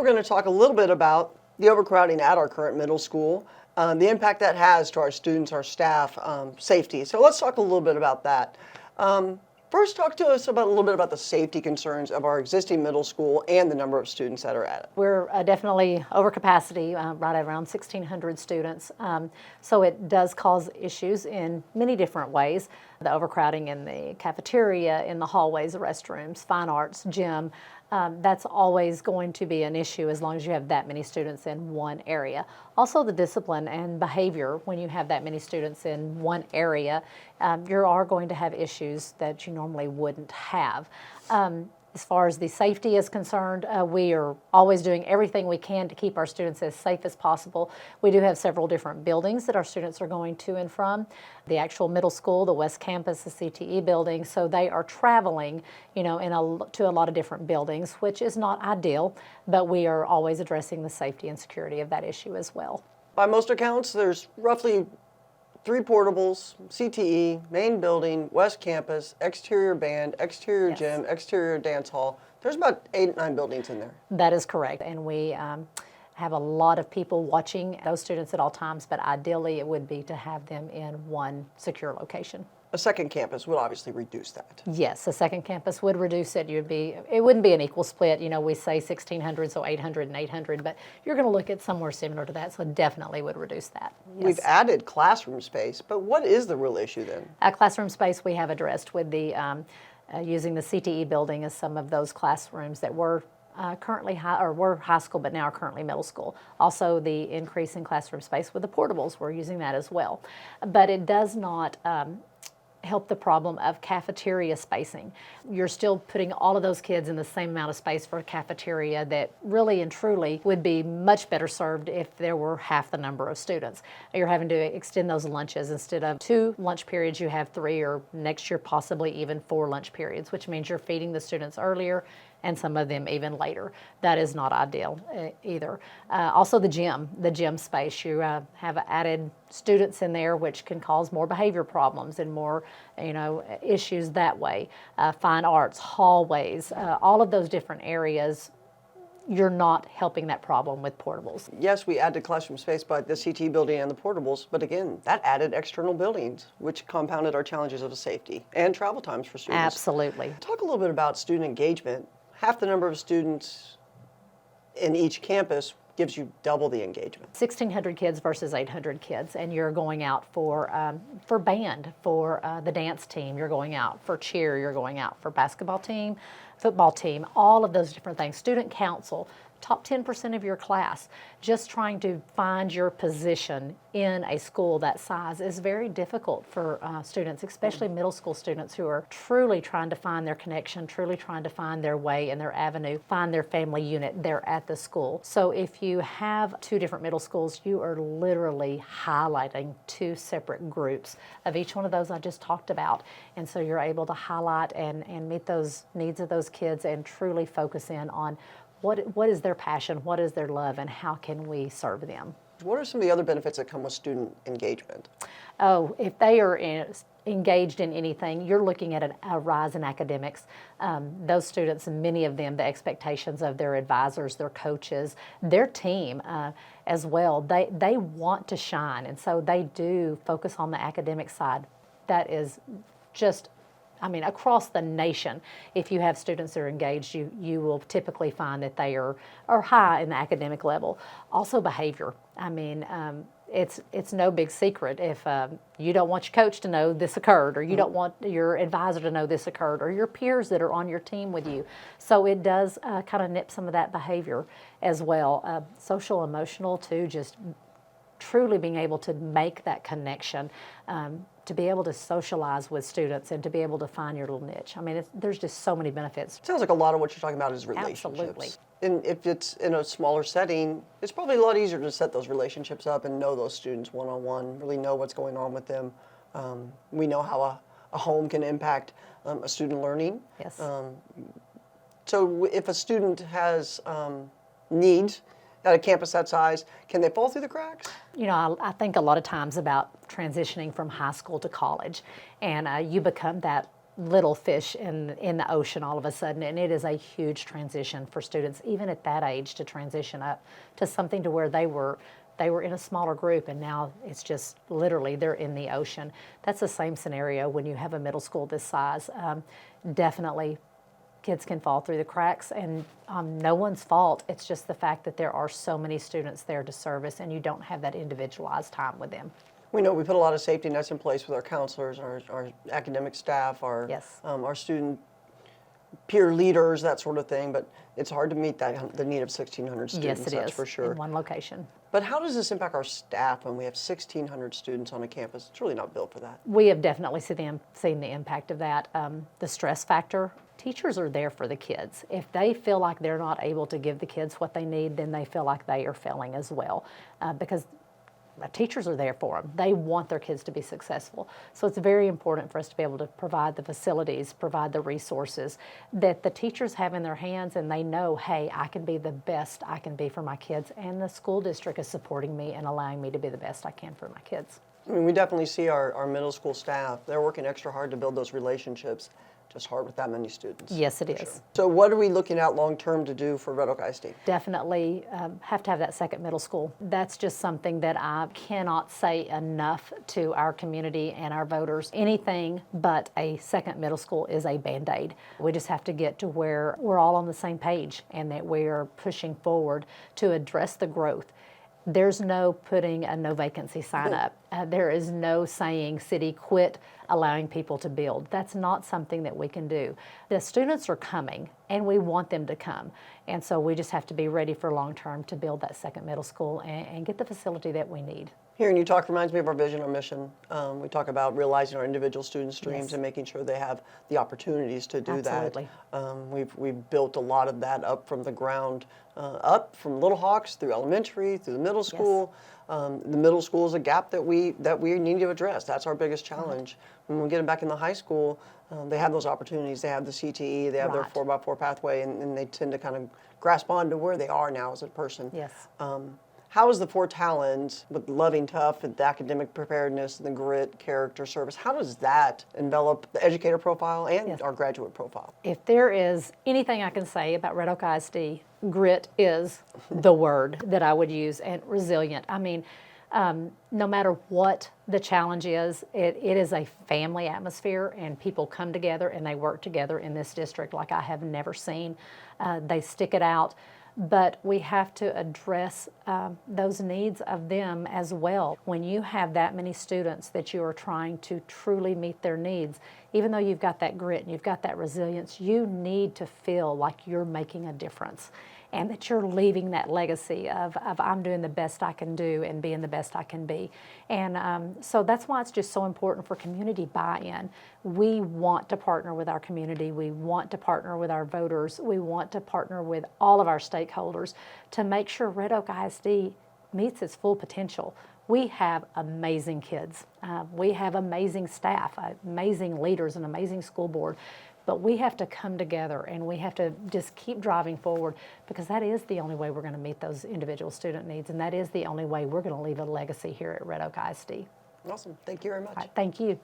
we're going to talk a little bit about the overcrowding at our current middle school, the impact that has to our students, our staff, safety. So let's talk a little bit about that. First, talk to us about a little bit about the safety concerns of our existing middle school and the number of students that are at it. We're definitely over capacity, right at around 1,600 students. So it does cause issues in many different ways. The overcrowding in the cafeteria, in the hallways, the restrooms, fine arts, gym. That's always going to be an issue as long as you have that many students in one area. Also the discipline and behavior, when you have that many students in one area, you are going to have issues that you normally wouldn't have. As far as the safety is concerned, we are always doing everything we can to keep our students as safe as possible. We do have several different buildings that our students are going to and from. The actual middle school, the West Campus, the CTE building, so they are traveling, you know, to a lot of different buildings, which is not ideal, but we are always addressing the safety and security of that issue as well. By most accounts, there's roughly 3 portables, CTE, main building, West Campus, exterior band, exterior gym, exterior dance hall. There's about 8, 9 buildings in there. That is correct. And we have a lot of people watching those students at all times, but ideally it would be to have them in one secure location. A second campus would obviously reduce that. Yes, a second campus would reduce it. It wouldn't be an equal split. You know, we say 1,600, so 800 and 800, but you're going to look at somewhere similar to that, so definitely would reduce that. Yes. We've added classroom space, but what is the real issue then? Classroom space we have addressed with the using the CTE building as some of those classrooms that were currently were high school but now are currently middle school. Also the increase in classroom space with the portables, we're using that as well. But it does not help the problem of cafeteria spacing. You're still putting all of those kids in the same amount of space for a cafeteria that really and truly would be much better served if there were half the number of students. You're having to extend those lunches. Instead of 2 lunch periods, you have 3, or next year possibly even 4 lunch periods, which means you're feeding the students earlier and some of them even later. That is not ideal either. Also the gym space. You have added students in there, which can cause more behavior problems and more, you know, issues that way. Fine arts, hallways, all of those different areas, you're not helping that problem with portables. Yes, we added classroom space by the CT building and the portables, but again, that added external buildings, which compounded our challenges of safety and travel times for students. Absolutely. Talk a little bit about student engagement. Half the number of students in each campus gives you double the engagement. 1,600 kids versus 800 kids, and you're going out for band, for the dance team, you're going out for cheer, you're going out for basketball team, football team, all of those different things. Student council, top 10% of your class. Just trying to find your position in a school that size is very difficult for students, especially middle school students who are truly trying to find their connection, truly trying to find their way and their avenue, find their family unit there at the school. So if you have 2 different middle schools, you are literally highlighting 2 separate groups of each one of those I just talked about. And so you're able to highlight and meet those needs of those kids and truly focus in on what is their passion, what is their love, and how can we serve them. What are some of the other benefits that come with student engagement? Oh, if they are engaged in anything, you're looking at a rise in academics. Those students, many of them, the expectations of their advisors, their coaches, their team as well, they want to shine, and so they do focus on the academic side. That is just, I mean, across the nation, if you have students that are engaged, you will typically find that they are high in the academic level. Also behavior. I mean, it's no big secret if you don't want your coach to know this occurred, or you don't want your advisor to know this occurred, or your peers that are on your team with you. So it does kind of nip some of that behavior as well. Social, emotional too, just truly being able to make that connection, to be able to socialize with students and to be able to find your little niche. I mean, there's just so many benefits. Sounds like a lot of what you're talking about is relationships. Absolutely. And if it's in a smaller setting, it's probably a lot easier to set those relationships up and know those students one-on-one, really know what's going on with them. We know how a home can impact a student learning. Yes. So if a student has needs at a campus that size, can they fall through the cracks? You know, I think a lot of times about transitioning from high school to college, and you become that little fish in the ocean all of a sudden, and it is a huge transition for students, even at that age, to transition up to something to where they were in a smaller group, and now it's just literally they're in the ocean. That's the same scenario when you have a middle school this size. Definitely kids can fall through the cracks, and no one's fault. It's just the fact that there are so many students there to service, and you don't have that individualized time with them. We know we put a lot of safety nets in place with our counselors, our academic staff, Yes. Our student peer leaders, that sort of thing, but it's hard to meet the need of 1,600 students, Yes, it that's is, for sure. in one location. But how does this impact our staff when we have 1,600 students on a campus? It's really not built for that. We have definitely seen the impact of that. The stress factor, teachers are there for the kids. If they feel like they're not able to give the kids what they need, then they feel like they are failing as well, because teachers are there for them. They want their kids to be successful. So it's very important for us to be able to provide the facilities, provide the resources that the teachers have in their hands, and they know, hey, I can be the best I can be for my kids, and the school district is supporting me and allowing me to be the best I can for my kids. I mean, we definitely see our middle school staff, they're working extra hard to build those relationships, just hard with that many students. Yes, it is. Sure. So what are we looking at long term to do for Red Oak ISD? Definitely have to have that second middle school. That's just something that I cannot say enough to our community and our voters. Anything but a second middle school is a Band-Aid. We just have to get to where we're all on the same page and that we're pushing forward to address the growth. There's no putting a no vacancy sign up. There is no saying, city, quit allowing people to build. That's not something that we can do. The students are coming, and we want them to come. And so we just have to be ready for long term to build that second middle school and get the facility that we need. Hearing you talk reminds me of our vision, our mission. We talk about realizing our individual student streams Yes. and making sure they have the opportunities to do Absolutely. that. We've built a lot of that up from the ground up, from Little Hawks through elementary, through the middle school. The middle school is a gap that we need to address. That's our biggest challenge. When we get them back in the high school, they have those opportunities. They have the CTE, they have their Right. 4x4 pathway, and they tend to kind of grasp on to where they are now as a person. Yes. How is the four talents with loving tough and the academic preparedness and the grit, character, service, how does that envelop the educator profile and Yes. our graduate profile? If there is anything I can say about Red Oak ISD, grit is the word that I would use, and resilient. I mean, no matter what the challenge is, it is a family atmosphere, and people come together and they work together in this district like I have never seen. They stick it out. But we have to address those needs of them as well. When you have that many students that you are trying to truly meet their needs, even though you've got that grit and you've got that resilience, you need to feel like you're making a difference and that you're leaving that legacy of I'm doing the best I can do and being the best I can be. And so that's why it's just so important for community buy-in. We want to partner with our community. We want to partner with our voters. We want to partner with all of our stakeholders to make sure Red Oak ISD meets its full potential. We have amazing kids. We have amazing staff, amazing leaders, an amazing school board. But we have to come together and we have to just keep driving forward, because that is the only way we're going to meet those individual student needs, and that is the only way we're going to leave a legacy here at Red Oak ISD. Awesome. Thank you very much. All right, thank you.